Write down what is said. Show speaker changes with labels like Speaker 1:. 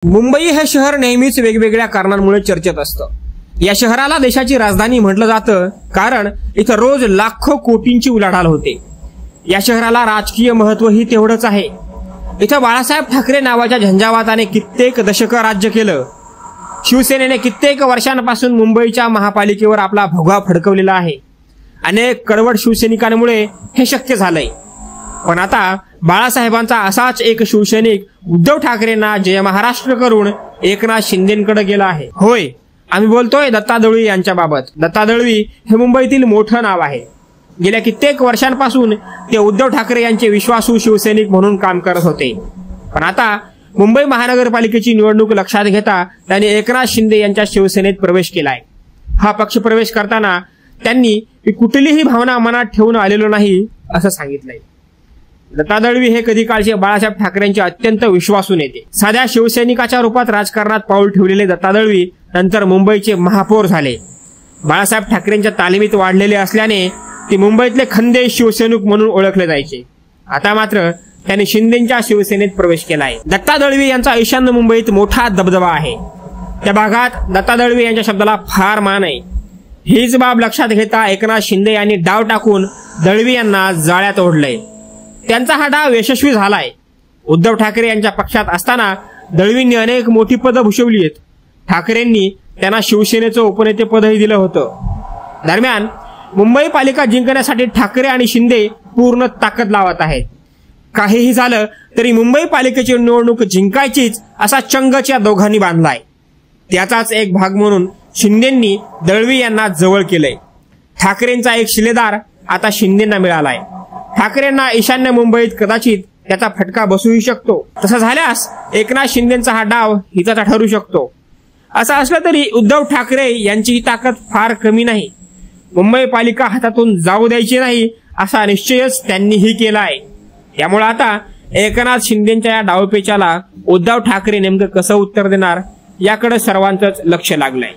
Speaker 1: मुंबई हे शहर नेहमीच वेगवेगळ्या कारणांमुळे चर्चेत असतं। या शहराला देशाची राजधानी म्हटलं जातं कारण इथं रोज लाखो कोटींची उलाढाल होते। या शहराला राजकीय महत्त्वही तेवढंच आहे। इथं बाळासाहेब ठाकरे नावाच्या झंझावाताने कित्येक दशकं राज्य केलं। शिवसेनेने कित्येक वर्षांपासून मुंबईच्या महापालिकेवर आपला भुगा फडकवलेला आहे। अनेक कडवट शिवसैनिकांमुळे हे शक्य झालंय। पण आता बाळासाहेबांचा असाच एक शिवसैनिक उद्धव ठाकरेंना जय महाराष्ट्र करून एकनाथ शिंदेंकडे गेला आहे। होय, आम्ही बोलतोय दत्ता दळवी यांच्याबाबत। दत्ता दळवी हे मुंबईतील मोठं नाव आहे। गेल्या कित्येक वर्षांपासून ते उद्धव ठाकरे यांचे विश्वासू शिवसैनिक म्हणून काम करत होते। पण आता मुंबई महानगरपालिकेची निवडणूक लक्षात घेता त्यांनी एकनाथ शिंदे यांच्या शिवसेनेत प्रवेश केलाय। हा पक्ष प्रवेश करताना त्यांनी कुठलीही भावना मनात ठेवून आलेलो नाही असं सांगितलंय। दत्ता दळवी हे कधी काळचे बाळासाहेब ठाकरेंचे अत्यंत विश्वासू नेते। साध्या शिवसैनिकाच्या रूपात राजकारणात पाऊल ठेवलेले दत्ता दळवी नंतर मुंबईचे महापौर झाले। बाळासाहेब ठाकरेंच्या तालमीत वाढलेले असल्याने ते मुंबईतले खंदे शिवसैनिक म्हणून ओळखले जायचे। आता मात्र त्यांनी शिंदेंच्या शिवसेनेत प्रवेश केलाय। दत्ता दळवी यांचा ईशान्य मुंबईत मोठा दबदबा आहे। त्या भागात दत्ता दळवी यांच्या शब्दाला फार मान आहे। हीच बाब लक्षात घेता एकनाथ शिंदे यांनी डाव टाकून दळवी यांना जाळ्यात ओढलंय। त्यांचा हा डाव यशस्वी झालाय। उद्धव ठाकरे यांच्या पक्षात असताना दळवींनी अनेक मोठी पदं भूषवली आहेत। ठाकरेंनी त्यांना शिवसेनेचं उपनेतेपदही दिलं होतं। दरम्यान मुंबई पालिका जिंकण्यासाठी ठाकरे आणि शिंदे पूर्ण ताकद लावत आहेत। काहीही झालं तरी मुंबई पालिकेची निवडणूक जिंकायचीच असा चंगच या दोघांनी बांधलाय। त्याचाच एक भाग म्हणून शिंदेंनी दळवी यांना जवळ केलंय। ठाकरेंचा एक शिलेदार आता शिंदेंना मिळालाय। ठाकरेंना ईशान्य मुंबईत कदाचित त्याचा फटका बसूही शकतो। तसं झाल्यास एकनाथ शिंदेंचा हा डाव हिताचा ठरू शकतो। असं असलं तरी उद्धव ठाकरे यांची ही ताकद फार कमी नाही। मुंबई पालिका हातातून जाऊ द्यायची नाही असा निश्चयच त्यांनीही केला आहे। त्यामुळे आता एकनाथ शिंदेंच्या या डावपेचाला उद्धव ठाकरे नेमकं कसं उत्तर देणार याकडे सर्वांचंच लक्ष लागलंय।